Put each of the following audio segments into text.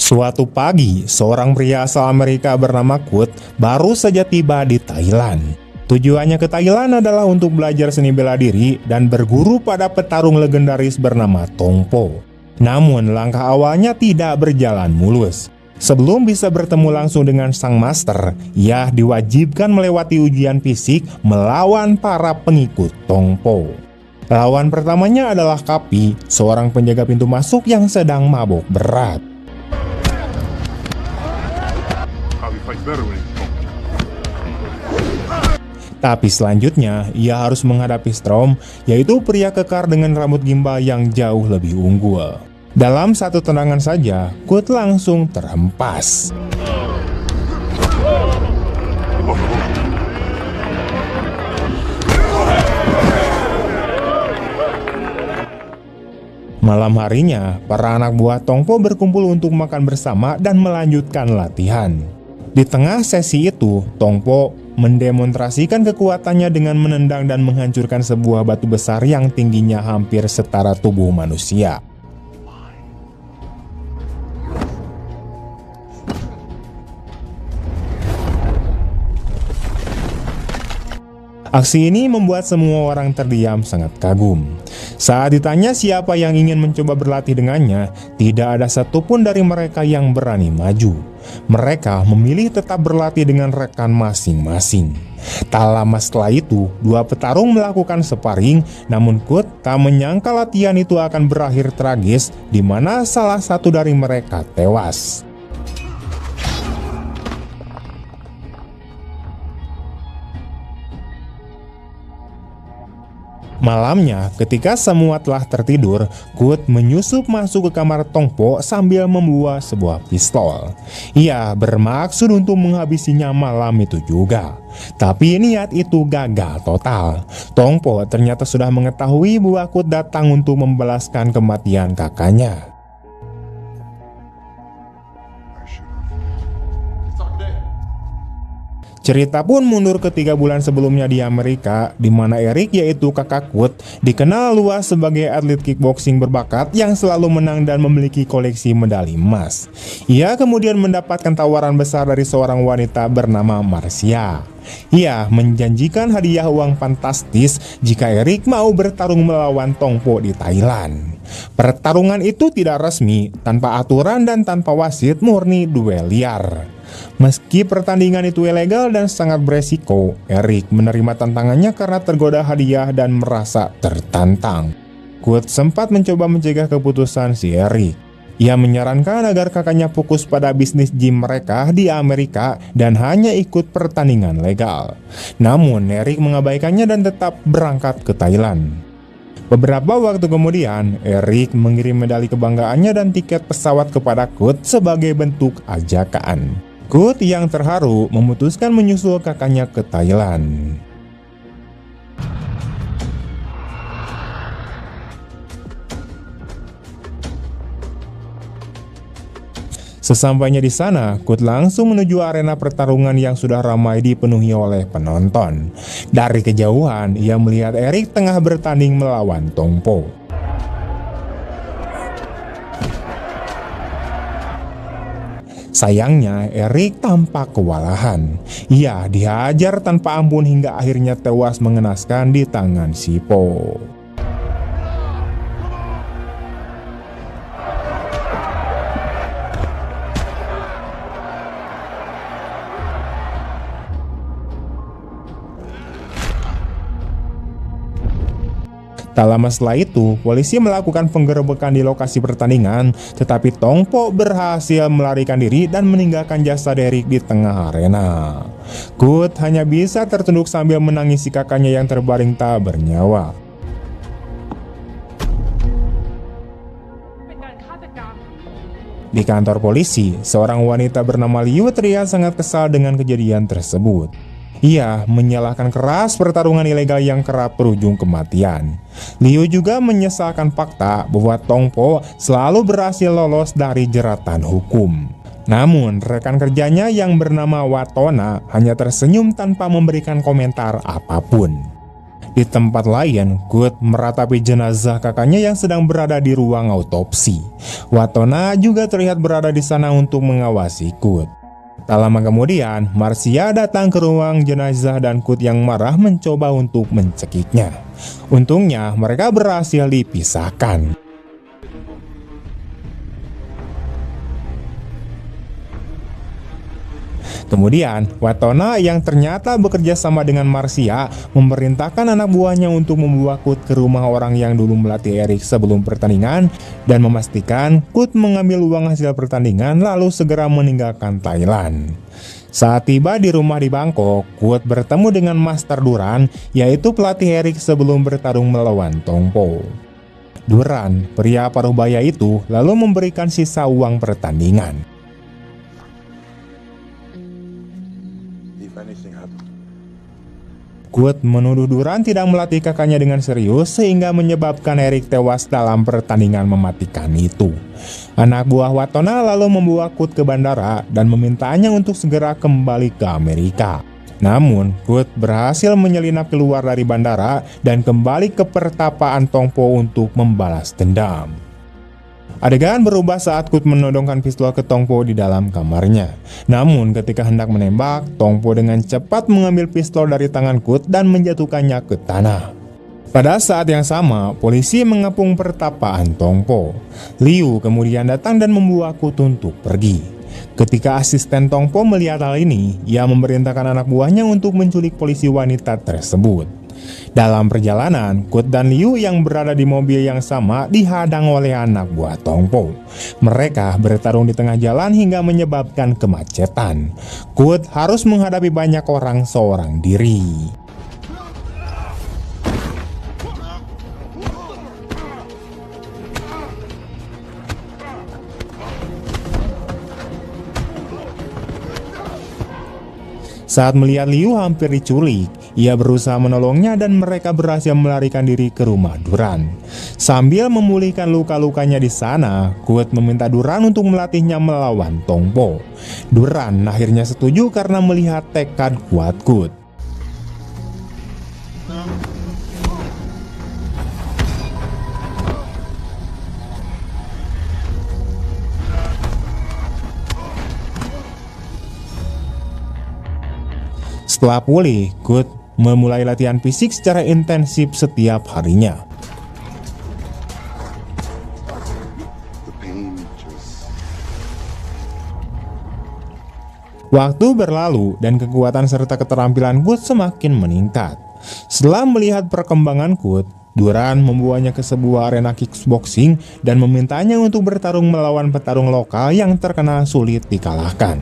Suatu pagi, seorang pria asal Amerika bernama Kurt baru saja tiba di Thailand. Tujuannya ke Thailand adalah untuk belajar seni bela diri dan berguru pada petarung legendaris bernama Tong Po. Namun, langkah awalnya tidak berjalan mulus. Sebelum bisa bertemu langsung dengan sang master, ia diwajibkan melewati ujian fisik melawan para pengikut Tong Po. Lawan pertamanya adalah Kapi, seorang penjaga pintu masuk yang sedang mabuk berat. Tapi selanjutnya, ia harus menghadapi Strom, yaitu pria kekar dengan rambut gimbal yang jauh lebih unggul. Dalam satu tendangan saja, Kurt langsung terhempas. Malam harinya, para anak buah Tong Po berkumpul untuk makan bersama dan melanjutkan latihan. Di tengah sesi itu, Tong Po mendemonstrasikan kekuatannya dengan menendang dan menghancurkan sebuah batu besar yang tingginya hampir setara tubuh manusia. Aksi ini membuat semua orang terdiam sangat kagum. Saat ditanya siapa yang ingin mencoba berlatih dengannya, tidak ada satupun dari mereka yang berani maju. Mereka memilih tetap berlatih dengan rekan masing-masing. Tak lama setelah itu, dua petarung melakukan sparring, namun Kurt tak menyangka latihan itu akan berakhir tragis, di mana salah satu dari mereka tewas. Malamnya, ketika semua telah tertidur, Kurt menyusup masuk ke kamar Tong Po sambil membawa sebuah pistol. Ia bermaksud untuk menghabisinya malam itu juga. Tapi niat itu gagal total. Tong Po ternyata sudah mengetahui bahwa Kurt datang untuk membalaskan kematian kakaknya. Cerita pun mundur ke 3 bulan sebelumnya di Amerika, di mana Eric, yaitu kakak Kurt, dikenal luas sebagai atlet kickboxing berbakat yang selalu menang dan memiliki koleksi medali emas. Ia kemudian mendapatkan tawaran besar dari seorang wanita bernama Marcia. Ia menjanjikan hadiah uang fantastis jika Eric mau bertarung melawan Tong Po di Thailand. Pertarungan itu tidak resmi, tanpa aturan dan tanpa wasit, murni duel liar. Meski pertandingan itu ilegal dan sangat beresiko, Eric menerima tantangannya karena tergoda hadiah dan merasa tertantang. Kurt sempat mencoba mencegah keputusan si Eric. Ia menyarankan agar kakaknya fokus pada bisnis gym mereka di Amerika dan hanya ikut pertandingan legal. Namun Eric mengabaikannya dan tetap berangkat ke Thailand. Beberapa waktu kemudian, Eric mengirim medali kebanggaannya dan tiket pesawat kepada Kurt sebagai bentuk ajakan. Kurt yang terharu memutuskan menyusul kakaknya ke Thailand. Sesampainya di sana, Kurt langsung menuju arena pertarungan yang sudah ramai dipenuhi oleh penonton. Dari kejauhan, ia melihat Eric tengah bertanding melawan Tong Po. Sayangnya, Eric tampak kewalahan. Ia dihajar tanpa ampun hingga akhirnya tewas mengenaskan di tangan si Po. Tak lama setelah itu, polisi melakukan penggerebekan di lokasi pertandingan, tetapi Tong Po berhasil melarikan diri dan meninggalkan jasad Eric di tengah arena. Kurt hanya bisa tertunduk sambil menangisi kakaknya yang terbaring tak bernyawa. Di kantor polisi, seorang wanita bernama Liu terlihat sangat kesal dengan kejadian tersebut. Ia menyalahkan keras pertarungan ilegal yang kerap berujung kematian. Liu juga menyesalkan fakta bahwa Tong Po selalu berhasil lolos dari jeratan hukum. Namun, rekan kerjanya yang bernama Watona hanya tersenyum tanpa memberikan komentar apapun. Di tempat lain, Kut meratapi jenazah kakaknya yang sedang berada di ruang autopsi. Watona juga terlihat berada di sana untuk mengawasi Kut. Tak lama kemudian, Marcia datang ke ruang jenazah dan Kut yang marah mencoba untuk mencekiknya. Untungnya, mereka berhasil dipisahkan. Kemudian, Watona yang ternyata bekerja sama dengan Marcia memerintahkan anak buahnya untuk membawa Kut ke rumah orang yang dulu melatih Eric sebelum pertandingan dan memastikan Kut mengambil uang hasil pertandingan lalu segera meninggalkan Thailand. Saat tiba di rumah di Bangkok, Kut bertemu dengan Master Duran, yaitu pelatih Eric sebelum bertarung melawan Tongpo. Duran, pria paruh baya itu, lalu memberikan sisa uang pertandingan. Kut menuduh Duran tidak melatih kakaknya dengan serius sehingga menyebabkan Eric tewas dalam pertandingan mematikan itu. Anak buah Watona lalu membawa Kut ke bandara dan memintanya untuk segera kembali ke Amerika. Namun, Kut berhasil menyelinap keluar dari bandara dan kembali ke pertapaan Tongpo untuk membalas dendam. Adegan berubah saat Kut menodongkan pistol ke Tongpo di dalam kamarnya. Namun ketika hendak menembak, Tongpo dengan cepat mengambil pistol dari tangan Kut dan menjatuhkannya ke tanah. Pada saat yang sama, polisi mengepung pertapaan Tongpo. Liu kemudian datang dan membawa Kut untuk pergi. Ketika asisten Tongpo melihat hal ini, ia memerintahkan anak buahnya untuk menculik polisi wanita tersebut. Dalam perjalanan, Kut dan Liu yang berada di mobil yang sama dihadang oleh anak buah Tongpo. Mereka bertarung di tengah jalan hingga menyebabkan kemacetan. Kut harus menghadapi banyak orang seorang diri. Saat melihat Liu hampir diculik, ia berusaha menolongnya dan mereka berhasil melarikan diri ke rumah Duran. Sambil memulihkan luka-lukanya di sana, Kut meminta Duran untuk melatihnya melawan Tongpo. Duran akhirnya setuju karena melihat tekad kuat Kut. Setelah pulih, Kut memulai latihan fisik secara intensif setiap harinya. Waktu berlalu dan kekuatan serta keterampilan Kut semakin meningkat. Setelah melihat perkembangan Kut, Duran membawanya ke sebuah arena kickboxing dan memintanya untuk bertarung melawan petarung lokal yang terkenal sulit dikalahkan.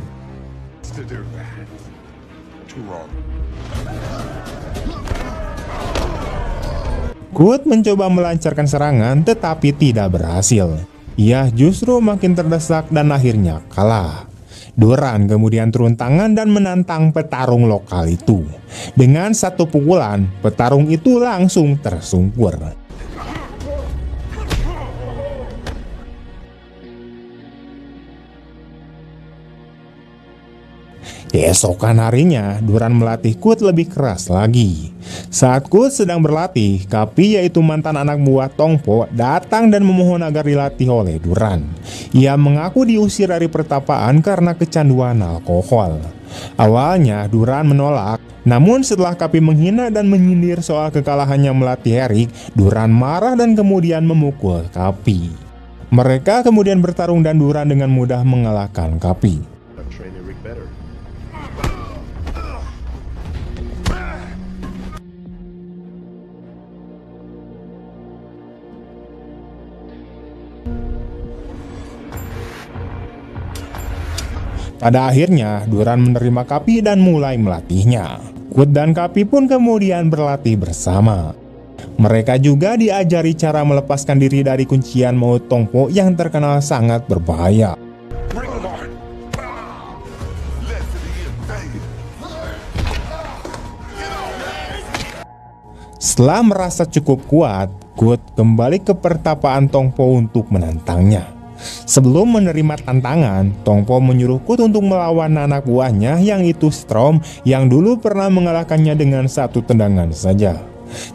Kut mencoba melancarkan serangan tetapi tidak berhasil. Ia justru makin terdesak dan akhirnya kalah. Duran kemudian turun tangan dan menantang petarung lokal itu. Dengan satu pukulan, petarung itu langsung tersungkur. Keesokan harinya, Duran melatih Kut lebih keras lagi. Saat Kut sedang berlatih, Kapi yaitu mantan anak buah Tongpo datang dan memohon agar dilatih oleh Duran. Ia mengaku diusir dari pertapaan karena kecanduan alkohol. Awalnya Duran menolak, namun setelah Kapi menghina dan menyindir soal kekalahannya melatih Eric, Duran marah dan kemudian memukul Kapi. Mereka kemudian bertarung dan Duran dengan mudah mengalahkan Kapi. Pada akhirnya, Duran menerima Kapi dan mulai melatihnya. Kut dan Kapi pun kemudian berlatih bersama. Mereka juga diajari cara melepaskan diri dari kuncian maut Tongpo yang terkenal sangat berbahaya. Setelah merasa cukup kuat, Kut kembali ke pertapaan Tongpo untuk menantangnya. Sebelum menerima tantangan, Tongpo menyuruh Kut untuk melawan anak buahnya yang itu Strom yang dulu pernah mengalahkannya dengan satu tendangan saja.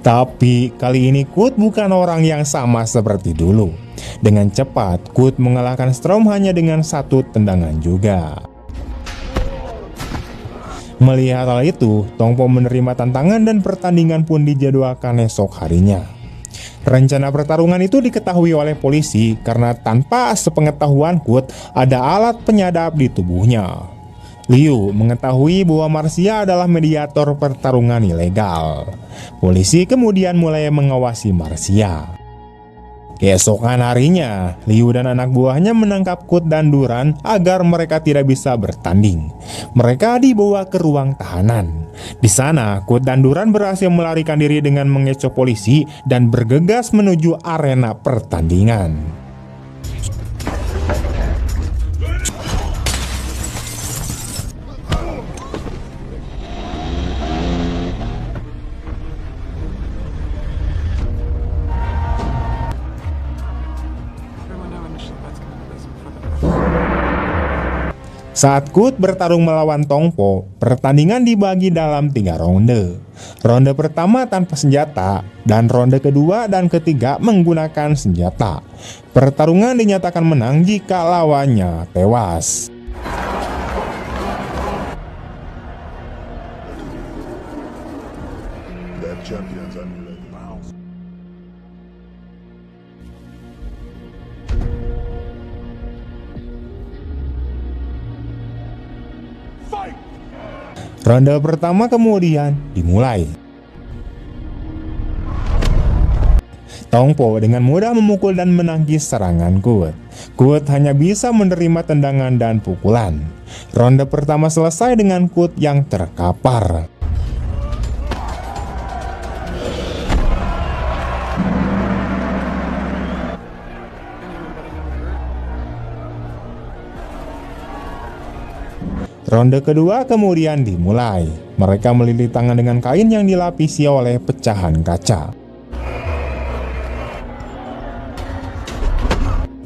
Tapi kali ini Kut bukan orang yang sama seperti dulu. Dengan cepat, Kut mengalahkan Storm hanya dengan satu tendangan juga. Melihat hal itu, Tongpo menerima tantangan dan pertandingan pun dijadwalkan esok harinya. Rencana pertarungan itu diketahui oleh polisi karena tanpa sepengetahuan Kut ada alat penyadap di tubuhnya. Liu mengetahui bahwa Marcia adalah mediator pertarungan ilegal. Polisi kemudian mulai mengawasi Marcia. Keesokan harinya, Liu dan anak buahnya menangkap Kut dan Duran agar mereka tidak bisa bertanding. Mereka dibawa ke ruang tahanan. Di sana, Kut dan Duran berhasil melarikan diri dengan mengecoh polisi dan bergegas menuju arena pertandingan. Saat Kut bertarung melawan Tongpo, pertandingan dibagi dalam 3 ronde. Ronde pertama tanpa senjata, dan ronde kedua dan ketiga menggunakan senjata. Pertarungan dinyatakan menang jika lawannya tewas. Ronde pertama kemudian dimulai. Tongpo dengan mudah memukul dan menangkis serangan Kut. Kut hanya bisa menerima tendangan dan pukulan. Ronde pertama selesai dengan Kut yang terkapar. Ronde kedua kemudian dimulai. Mereka melilit tangan dengan kain yang dilapisi oleh pecahan kaca.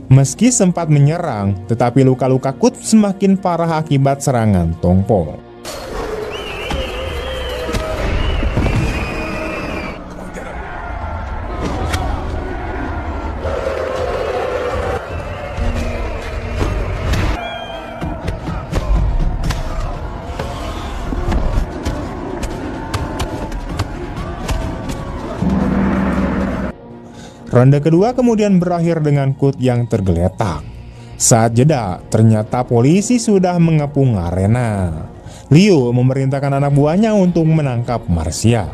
Meski sempat menyerang, tetapi luka-luka Kut semakin parah akibat serangan Tongpo. Ronde kedua kemudian berakhir dengan Kut yang tergeletak. Saat jeda, ternyata polisi sudah mengepung arena. Liu memerintahkan anak buahnya untuk menangkap Marcia.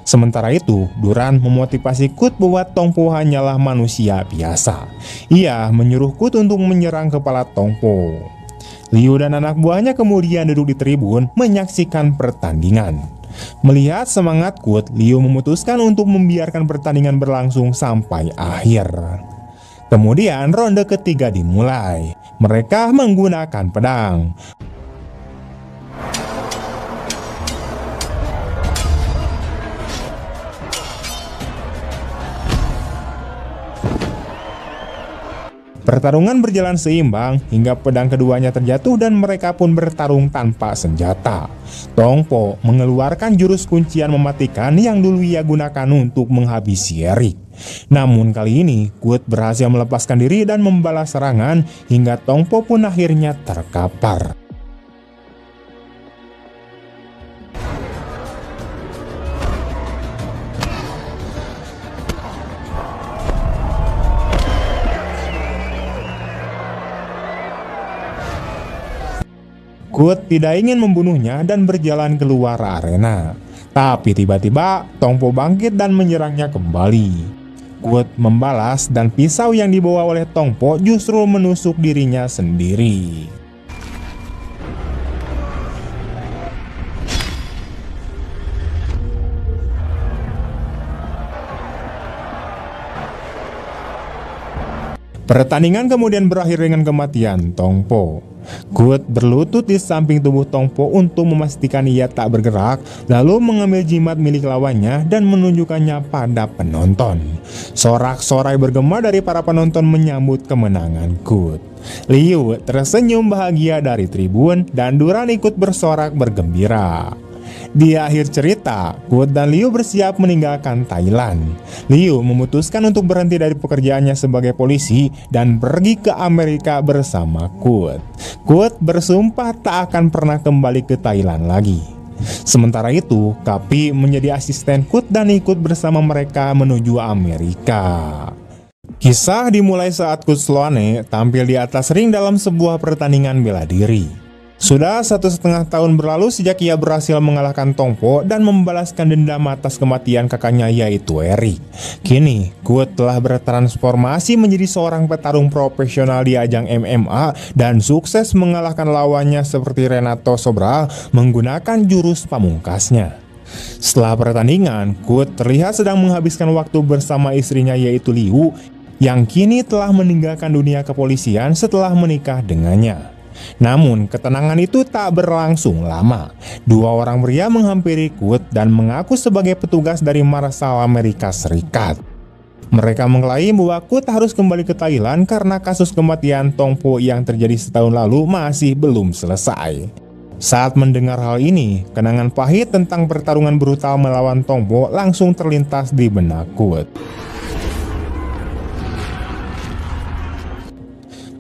Sementara itu, Duran memotivasi Kut bahwa Tongpo hanyalah manusia biasa. Ia menyuruh Kut untuk menyerang kepala Tongpo. Liu dan anak buahnya kemudian duduk di tribun menyaksikan pertandingan. Melihat semangat Kut, Liu memutuskan untuk membiarkan pertandingan berlangsung sampai akhir. Kemudian ronde ketiga dimulai. Mereka menggunakan pedang. Pertarungan berjalan seimbang hingga pedang keduanya terjatuh dan mereka pun bertarung tanpa senjata. Tongpo mengeluarkan jurus kuncian mematikan yang dulu ia gunakan untuk menghabisi Eric. Namun kali ini Kut berhasil melepaskan diri dan membalas serangan hingga Tongpo pun akhirnya terkapar. Kut tidak ingin membunuhnya dan berjalan keluar arena. Tapi tiba-tiba Tongpo bangkit dan menyerangnya kembali. Kut membalas dan pisau yang dibawa oleh Tongpo justru menusuk dirinya sendiri. Pertandingan kemudian berakhir dengan kematian Tong Po. Kut berlutut di samping tubuh Tong Po untuk memastikan ia tak bergerak, lalu mengambil jimat milik lawannya dan menunjukkannya pada penonton. Sorak-sorai bergema dari para penonton menyambut kemenangan Kut. Liu tersenyum bahagia dari tribun dan Duran ikut bersorak bergembira. Di akhir cerita, Kut dan Liu bersiap meninggalkan Thailand. Liu memutuskan untuk berhenti dari pekerjaannya sebagai polisi dan pergi ke Amerika bersama Kut. Kut bersumpah tak akan pernah kembali ke Thailand lagi. Sementara itu, Kapi menjadi asisten Kut dan ikut bersama mereka menuju Amerika. Kisah dimulai saat Kut Sloane tampil di atas ring dalam sebuah pertandingan bela diri. Sudah 1,5 tahun berlalu sejak ia berhasil mengalahkan Tong Po dan membalaskan dendam atas kematian kakaknya yaitu Eric. Kini, Kut telah bertransformasi menjadi seorang petarung profesional di ajang MMA dan sukses mengalahkan lawannya seperti Renato Sobral menggunakan jurus pamungkasnya. Setelah pertandingan, Kut terlihat sedang menghabiskan waktu bersama istrinya yaitu Liu yang kini telah meninggalkan dunia kepolisian setelah menikah dengannya. Namun, ketenangan itu tak berlangsung lama. Dua orang pria menghampiri Kut dan mengaku sebagai petugas dari Marshal Amerika Serikat. Mereka mengklaim bahwa Kut harus kembali ke Thailand karena kasus kematian Tong Po yang terjadi setahun lalu masih belum selesai. Saat mendengar hal ini, kenangan pahit tentang pertarungan brutal melawan Tong Po langsung terlintas di benak Kut.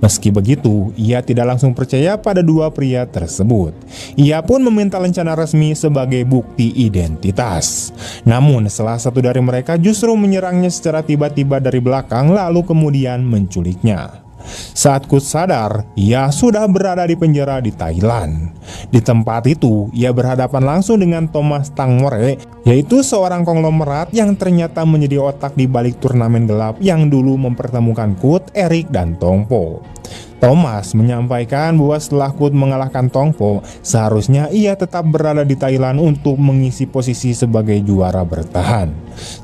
Meski begitu, ia tidak langsung percaya pada dua pria tersebut. Ia pun meminta lencana resmi sebagai bukti identitas. Namun, salah satu dari mereka justru menyerangnya secara tiba-tiba dari belakang lalu kemudian menculiknya. Saat Kut sadar, ia sudah berada di penjara di Thailand. Di tempat itu, ia berhadapan langsung dengan Thomas Tang More, yaitu seorang konglomerat yang ternyata menjadi otak di balik turnamen gelap yang dulu mempertemukan Kut, Eric, dan Tong Po. Thomas menyampaikan bahwa setelah Kut mengalahkan Tong Po, seharusnya ia tetap berada di Thailand untuk mengisi posisi sebagai juara bertahan.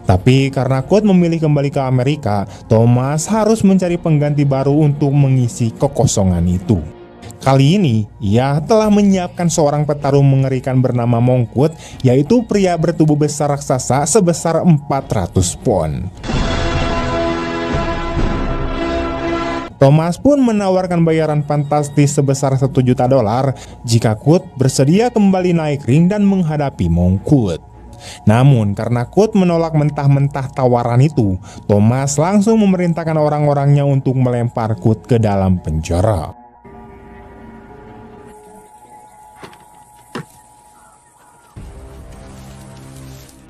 Tapi karena Kut memilih kembali ke Amerika, Thomas harus mencari pengganti baru untuk mengisi kekosongan itu. Kali ini, ia telah menyiapkan seorang petarung mengerikan bernama Mongkut, yaitu pria bertubuh besar raksasa sebesar 400 pon. Thomas pun menawarkan bayaran fantastis sebesar $1 juta jika Kut bersedia kembali naik ring dan menghadapi Mongkut. Namun karena Kut menolak mentah-mentah tawaran itu, Thomas langsung memerintahkan orang-orangnya untuk melempar Kut ke dalam penjara.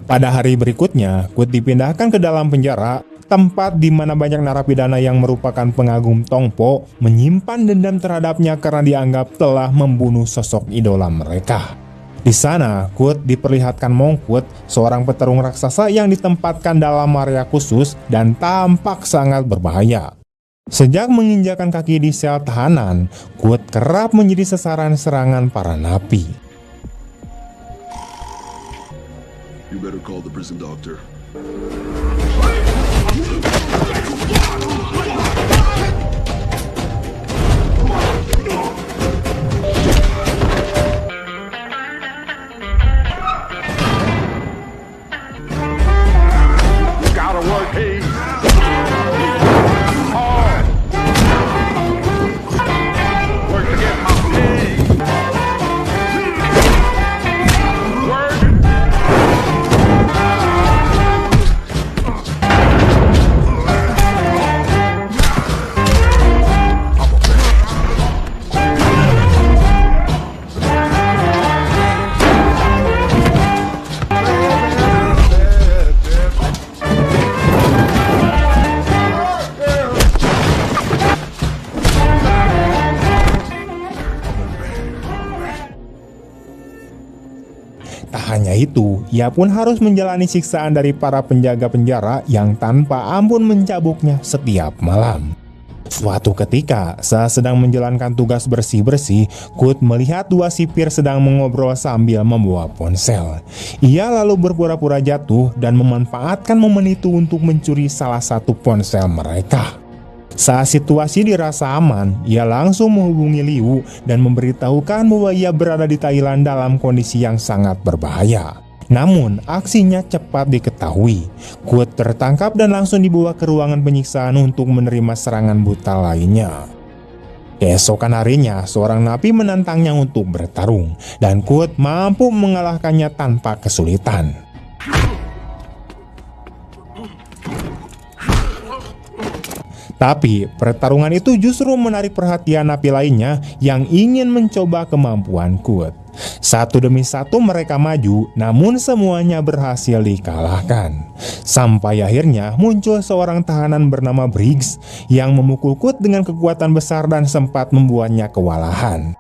Pada hari berikutnya, Kut dipindahkan ke dalam penjara, tempat di mana banyak narapidana yang merupakan pengagum Tong Po menyimpan dendam terhadapnya karena dianggap telah membunuh sosok idola mereka. Di sana, Kut diperlihatkan Mongkut, seorang petarung raksasa yang ditempatkan dalam area khusus dan tampak sangat berbahaya. Sejak menginjakan kaki di sel tahanan, Kut kerap menjadi sasaran serangan para napi. You better call the prison doctor. Gotta work easy. Hard. Work to get my pay. Work. Tak hanya itu, ia pun harus menjalani siksaan dari para penjaga penjara yang tanpa ampun mencabuknya setiap malam. Suatu ketika, saat sedang menjalankan tugas bersih-bersih, Kut melihat dua sipir sedang mengobrol sambil membawa ponsel. Ia lalu berpura-pura jatuh dan memanfaatkan momen itu untuk mencuri salah satu ponsel mereka. Saat situasi dirasa aman, ia langsung menghubungi Liu dan memberitahukan bahwa ia berada di Thailand dalam kondisi yang sangat berbahaya. Namun, aksinya cepat diketahui. Kut tertangkap dan langsung dibawa ke ruangan penyiksaan untuk menerima serangan brutal lainnya. Keesokan harinya, seorang napi menantangnya untuk bertarung, dan Kut mampu mengalahkannya tanpa kesulitan. Tapi, pertarungan itu justru menarik perhatian napi lainnya yang ingin mencoba kemampuan Kut. Satu demi satu mereka maju, namun semuanya berhasil dikalahkan. Sampai akhirnya muncul seorang tahanan bernama Briggs yang memukul Kut dengan kekuatan besar dan sempat membuatnya kewalahan.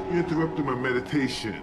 You interrupted my meditation.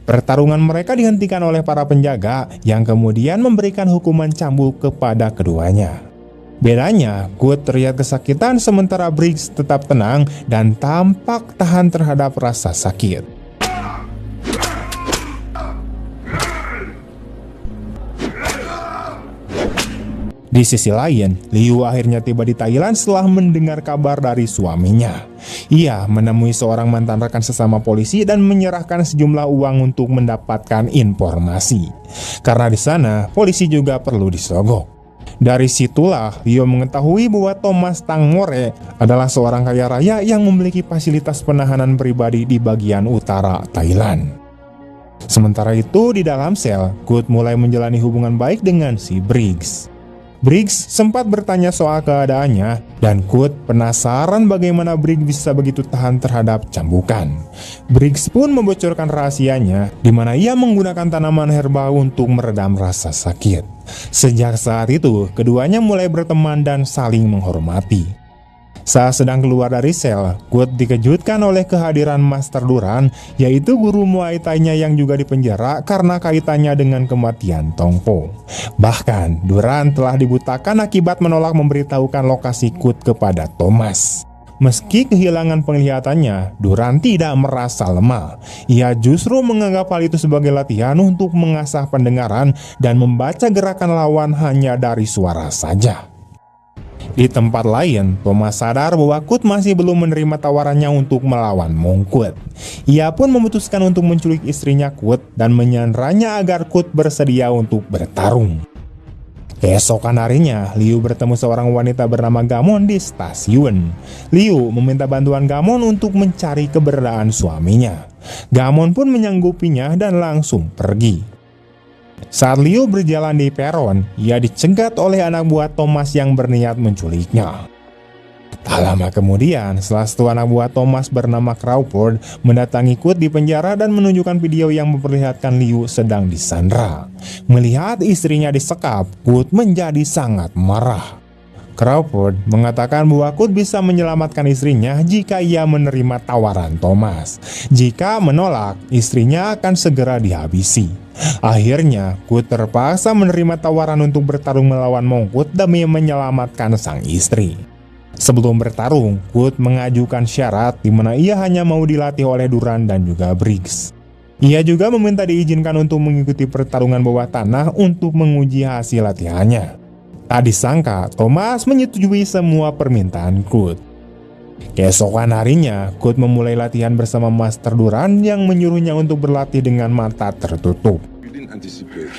Pertarungan mereka dihentikan oleh para penjaga yang kemudian memberikan hukuman cambuk kepada keduanya. Bedanya, Kut terlihat kesakitan sementara Briggs tetap tenang dan tampak tahan terhadap rasa sakit. Di sisi lain, Liu akhirnya tiba di Thailand setelah mendengar kabar dari suaminya. Ia menemui seorang mantan rekan sesama polisi dan menyerahkan sejumlah uang untuk mendapatkan informasi. Karena di sana, polisi juga perlu disogok. Dari situlah Liu mengetahui bahwa Thomas Tangmore adalah seorang kaya raya yang memiliki fasilitas penahanan pribadi di bagian utara Thailand. Sementara itu, di dalam sel, Kut mulai menjalani hubungan baik dengan si Briggs. Briggs sempat bertanya soal keadaannya dan Kut penasaran bagaimana Briggs bisa begitu tahan terhadap cambukan. Briggs pun membocorkan rahasianya di mana ia menggunakan tanaman herba untuk meredam rasa sakit. Sejak saat itu, keduanya mulai berteman dan saling menghormati. Saat sedang keluar dari sel, Kut dikejutkan oleh kehadiran Master Duran, yaitu guru Muay Thai-nya yang juga dipenjara karena kaitannya dengan kematian Tongpo. Bahkan, Duran telah dibutakan akibat menolak memberitahukan lokasi Kut kepada Thomas. Meski kehilangan penglihatannya, Duran tidak merasa lemah. Ia justru menganggap hal itu sebagai latihan untuk mengasah pendengaran dan membaca gerakan lawan hanya dari suara saja. Di tempat lain, Thomas sadar bahwa Kut masih belum menerima tawarannya untuk melawan Mongkut. Ia pun memutuskan untuk menculik istrinya Kut dan menyandaranya agar Kut bersedia untuk bertarung. Keesokan harinya, Liu bertemu seorang wanita bernama Gamon di stasiun. Liu meminta bantuan Gamon untuk mencari keberadaan suaminya. Gamon pun menyanggupinya dan langsung pergi. Saat Liu berjalan di peron, ia dicegat oleh anak buah Thomas yang berniat menculiknya. Tak lama kemudian, salah satu anak buah Thomas bernama Crawford mendatangi Kut di penjara dan menunjukkan video yang memperlihatkan Liu sedang disandra. Melihat istrinya disekap, Kut menjadi sangat marah. Crawford mengatakan bahwa Kut bisa menyelamatkan istrinya jika ia menerima tawaran Thomas. Jika menolak, istrinya akan segera dihabisi. Akhirnya, Kut terpaksa menerima tawaran untuk bertarung melawan Mongkut demi menyelamatkan sang istri. Sebelum bertarung, Kut mengajukan syarat di mana ia hanya mau dilatih oleh Duran dan juga Briggs. Ia juga meminta diizinkan untuk mengikuti pertarungan bawah tanah untuk menguji hasil latihannya. Tak disangka, Thomas menyetujui semua permintaan Kut. Keesokan harinya, Kurt memulai latihan bersama Master Duran yang menyuruhnya untuk berlatih dengan mata tertutup. You didn't anticipate.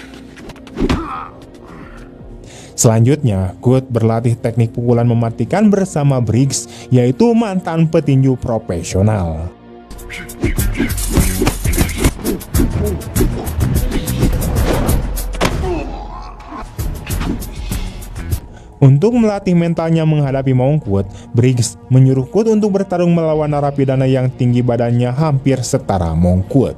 Selanjutnya, Kurt berlatih teknik pukulan mematikan bersama Briggs, yaitu mantan petinju profesional. Untuk melatih mentalnya menghadapi Mongkut, Briggs menyuruh Kurt untuk bertarung melawan narapidana yang tinggi badannya hampir setara Mongkut.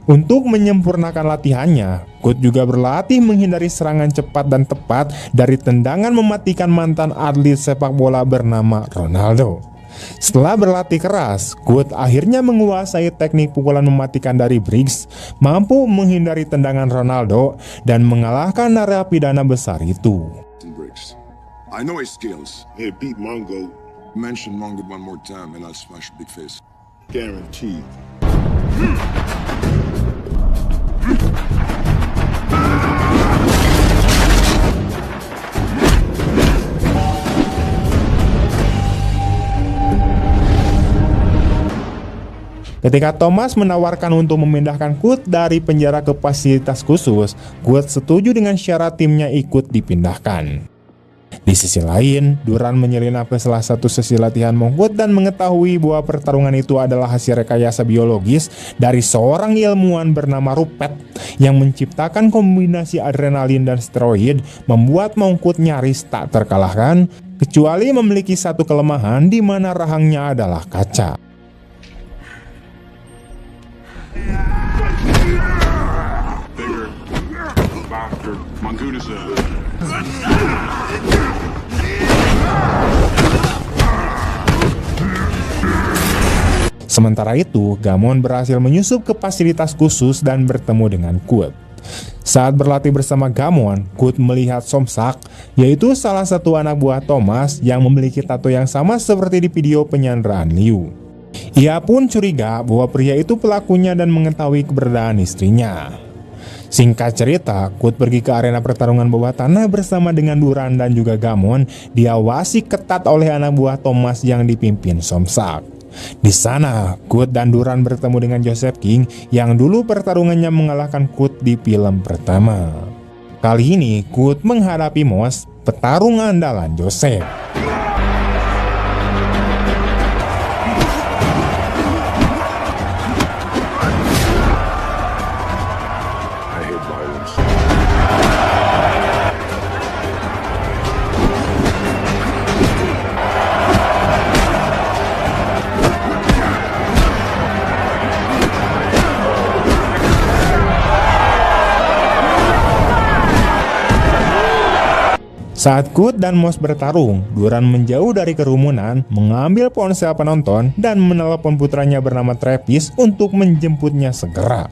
Untuk menyempurnakan latihannya, Kurt juga berlatih menghindari serangan cepat dan tepat dari tendangan mematikan mantan atlet sepak bola bernama Ronaldo. Setelah berlatih keras, Kurt akhirnya menguasai teknik pukulan mematikan dari Briggs, mampu menghindari tendangan Ronaldo, dan mengalahkan narapidana besar itu. Briggs. I know his skills. Yeah, beat Mongo. Mention Mongo one more time and I'll smash big face. Guaranteed. Ketika Thomas menawarkan untuk memindahkan Kurt dari penjara ke fasilitas khusus, Kurt setuju dengan syarat timnya ikut dipindahkan. Di sisi lain, Duran menyelinap ke salah satu sesi latihan Mongkut dan mengetahui bahwa pertarungan itu adalah hasil rekayasa biologis dari seorang ilmuwan bernama Rupert yang menciptakan kombinasi adrenalin dan steroid, membuat Mongkut nyaris tak terkalahkan, kecuali memiliki satu kelemahan di mana rahangnya adalah kaca. Bigger, faster. Mongoose is Sementara itu, Gamon berhasil menyusup ke fasilitas khusus dan bertemu dengan Kurt. Saat berlatih bersama Gamon, Kurt melihat Somsak, yaitu salah satu anak buah Thomas yang memiliki tato yang sama seperti di video penyanderaan Liu. Ia pun curiga bahwa pria itu pelakunya dan mengetahui keberadaan istrinya. Singkat cerita, Kurt pergi ke arena pertarungan bawah tanah bersama dengan Duran dan juga Gamon, diawasi ketat oleh anak buah Thomas yang dipimpin Somsak. Di sana, Kurt dan Duran bertemu dengan Joseph King yang dulu pertarungannya mengalahkan Kurt di film pertama. Kali ini, Kurt menghadapi Moss, petarung andalan Joseph. I hate violence. Saat Kurt dan Moss bertarung, Duran menjauh dari kerumunan, mengambil ponsel penonton, dan menelepon putranya bernama Travis untuk menjemputnya segera.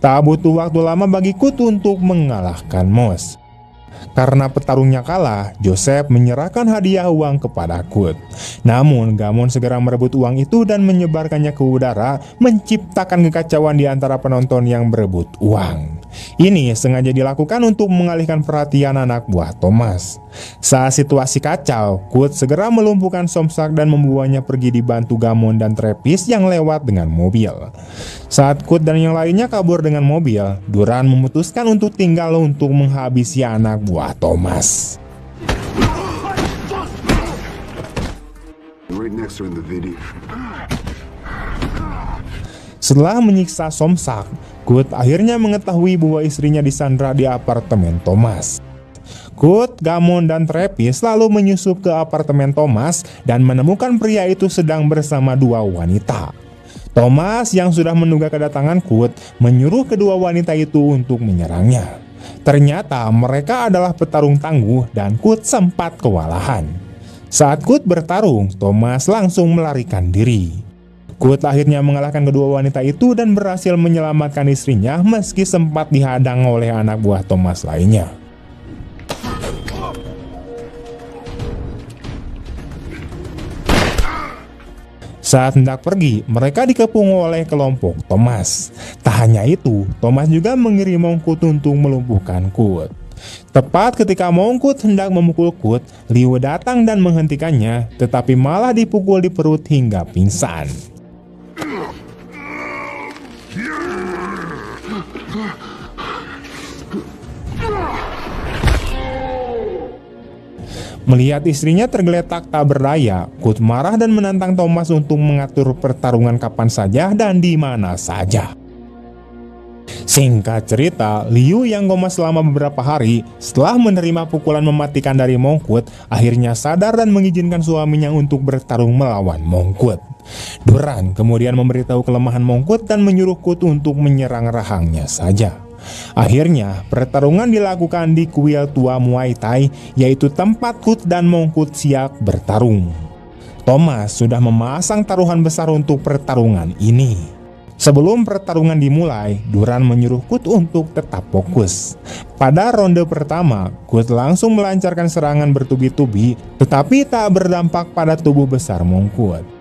Tak butuh waktu lama bagi Kurt untuk mengalahkan Moss. Karena petarungnya kalah, Joseph menyerahkan hadiah uang kepada Kurt. Namun, Gamon segera merebut uang itu dan menyebarkannya ke udara, menciptakan kekacauan di antara penonton yang berebut uang. Ini sengaja dilakukan untuk mengalihkan perhatian anak buah Thomas. Saat situasi kacau, Kurt segera melumpuhkan Somsak dan membawanya pergi dibantu Gamon dan Travis yang lewat dengan mobil. Saat Kurt dan yang lainnya kabur dengan mobil, Duran memutuskan untuk tinggal untuk menghabisi anak buah Thomas. Right next to her in the video. Setelah menyiksa Somsak, Kurt akhirnya mengetahui bahwa istrinya disandra di apartemen Thomas. Kurt, Gamon, dan Travis lalu menyusup ke apartemen Thomas dan menemukan pria itu sedang bersama dua wanita. Thomas yang sudah menduga kedatangan Kurt menyuruh kedua wanita itu untuk menyerangnya. Ternyata mereka adalah petarung tangguh dan Kurt sempat kewalahan. Saat Kurt bertarung, Thomas langsung melarikan diri. Kut akhirnya mengalahkan kedua wanita itu dan berhasil menyelamatkan istrinya meski sempat dihadang oleh anak buah Thomas lainnya. Saat hendak pergi, mereka dikepung oleh kelompok Thomas. Tak hanya itu, Thomas juga mengirim Mongkut untuk melumpuhkan Kut. Tepat ketika Mongkut hendak memukul Kut, Liu datang dan menghentikannya, tetapi malah dipukul di perut hingga pingsan. Melihat istrinya tergeletak tak berdaya, Kut marah dan menantang Thomas untuk mengatur pertarungan kapan saja dan di mana saja. Singkat cerita, Liu yang koma selama beberapa hari setelah menerima pukulan mematikan dari Mongkut, akhirnya sadar dan mengizinkan suaminya untuk bertarung melawan Mongkut. Duran kemudian memberitahu kelemahan Mongkut dan menyuruh Kut untuk menyerang rahangnya saja. Akhirnya, pertarungan dilakukan di kuil tua Muay Thai, yaitu tempat Kut dan Mongkut siap bertarung. Thomas sudah memasang taruhan besar untuk pertarungan ini. Sebelum pertarungan dimulai, Duran menyuruh Kut untuk tetap fokus. Pada ronde pertama, Kut langsung melancarkan serangan bertubi-tubi, tetapi tak berdampak pada tubuh besar Mongkut.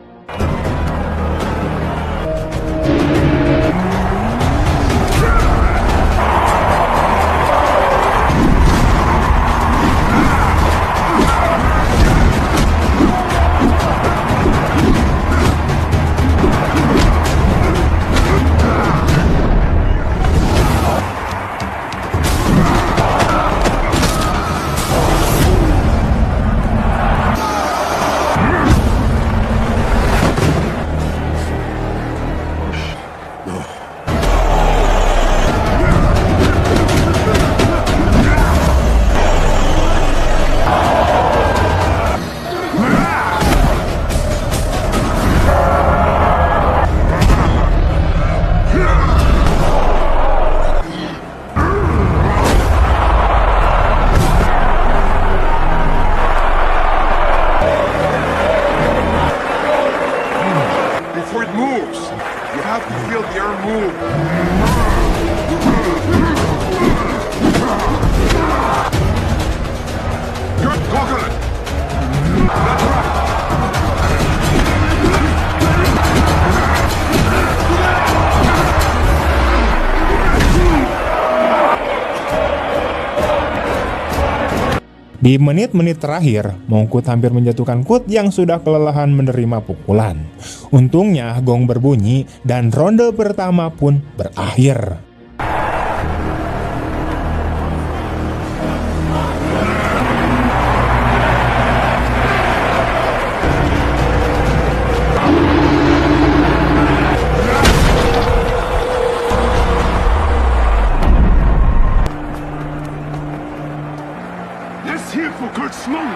Before it moves, you have to feel the air move. Good coconut. That's right. Di menit-menit terakhir, Mongkut hampir menjatuhkan Kut yang sudah kelelahan menerima pukulan. Untungnya gong berbunyi dan ronde pertama pun berakhir. Let's hear for good smoke.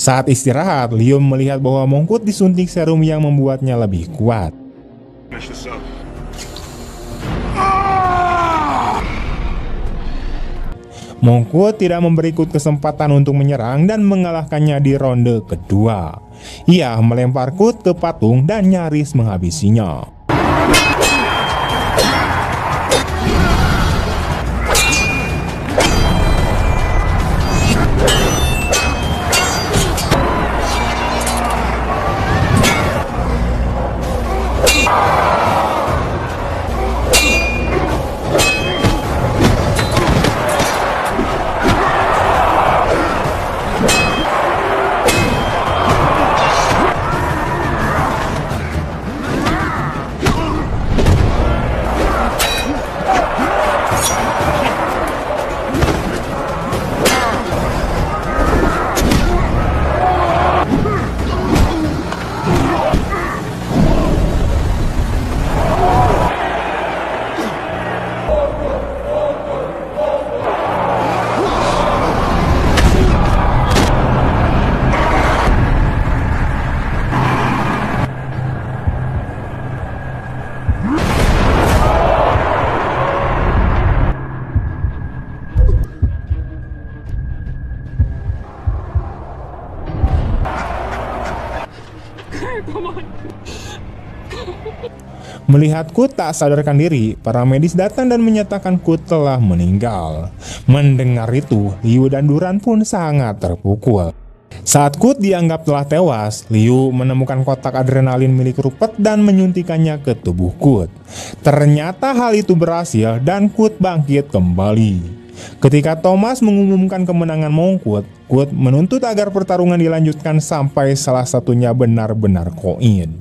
Saat istirahat, Liu melihat bahwa Mongkut disuntik serum yang membuatnya lebih kuat. Finish this up. Mongkut tidak memberi Kut kesempatan untuk menyerang dan mengalahkannya di ronde kedua. Ia melempar Kut ke patung dan nyaris menghabisinya. Melihat Kut tak sadarkan diri, para medis datang dan menyatakan Kut telah meninggal. Mendengar itu, Liu dan Duran pun sangat terpukul. Saat Kut dianggap telah tewas, Liu menemukan kotak adrenalin milik Rupert dan menyuntikannya ke tubuh Kut. Ternyata hal itu berhasil dan Kut bangkit kembali. Ketika Thomas mengumumkan kemenangan Mongkut, Kut menuntut agar pertarungan dilanjutkan sampai salah satunya benar-benar koin.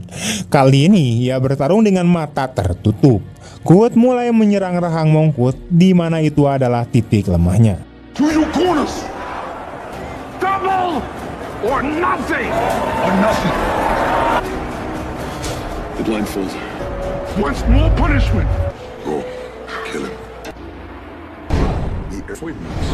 Kali ini ia bertarung dengan mata tertutup. Kut mulai menyerang rahang Mongkut, di mana itu adalah titik lemahnya. To your corners! Double or nothing! Or nothing. The blindfold. Wants more punishment. Go. Kill him. The avoid moves.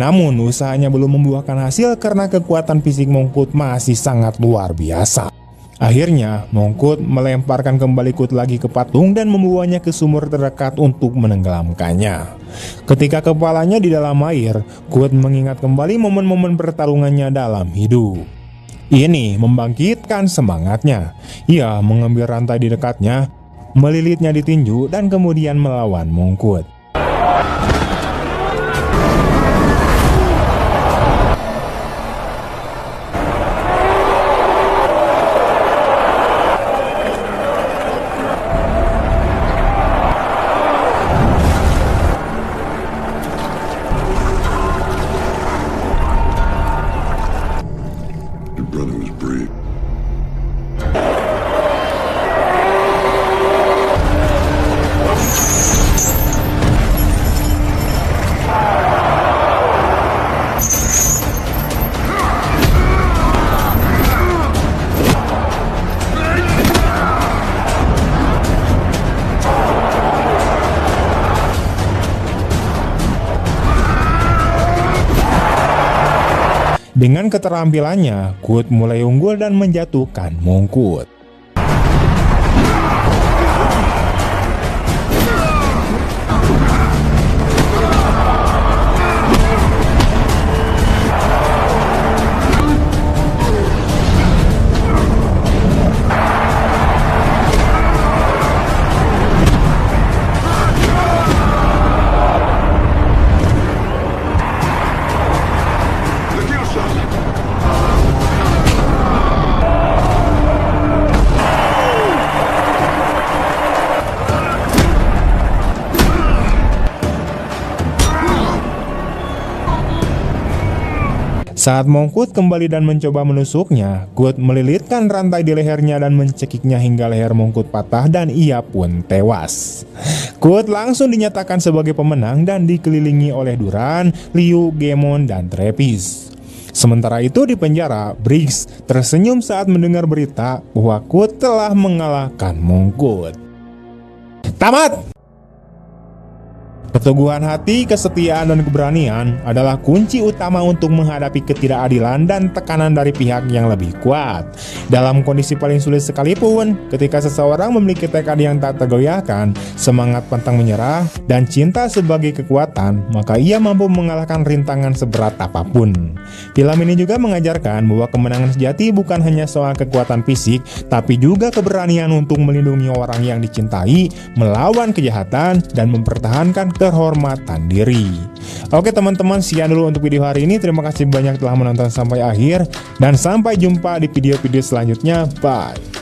Namun usahanya belum membuahkan hasil karena kekuatan fisik Mongkut masih sangat luar biasa. Akhirnya Mongkut melemparkan kembali Kut lagi ke patung dan membawanya ke sumur terdekat untuk menenggelamkannya. Ketika kepalanya di dalam air, Kut mengingat kembali momen-momen pertarungannya dalam hidup. Ini membangkitkan semangatnya. Ia mengambil rantai di dekatnya, melilitnya di tinju dan kemudian melawan Mongkut. Your brother was brave. Dengan keterampilannya, Kut mulai unggul dan menjatuhkan Mongkut. Saat Mongkut kembali dan mencoba menusuknya, Kut melilitkan rantai di lehernya dan mencekiknya hingga leher Mongkut patah dan ia pun tewas. Kut langsung dinyatakan sebagai pemenang dan dikelilingi oleh Duran, Liu, Gemon, dan Travis. Sementara itu di penjara, Briggs tersenyum saat mendengar berita bahwa Kut telah mengalahkan Mongkut. Tamat! Keteguhan hati, kesetiaan, dan keberanian adalah kunci utama untuk menghadapi ketidakadilan dan tekanan dari pihak yang lebih kuat. Dalam kondisi paling sulit sekalipun, ketika seseorang memiliki tekad yang tak tergoyahkan, semangat pantang menyerah, dan cinta sebagai kekuatan, maka ia mampu mengalahkan rintangan seberat apapun. Film ini juga mengajarkan bahwa kemenangan sejati bukan hanya soal kekuatan fisik, tapi juga keberanian untuk melindungi orang yang dicintai, melawan kejahatan, dan mempertahankan kehormatan diri. Oke teman-teman, sekian dulu untuk video hari ini. Terima kasih banyak telah menonton sampai akhir dan sampai jumpa di video-video selanjutnya. Bye.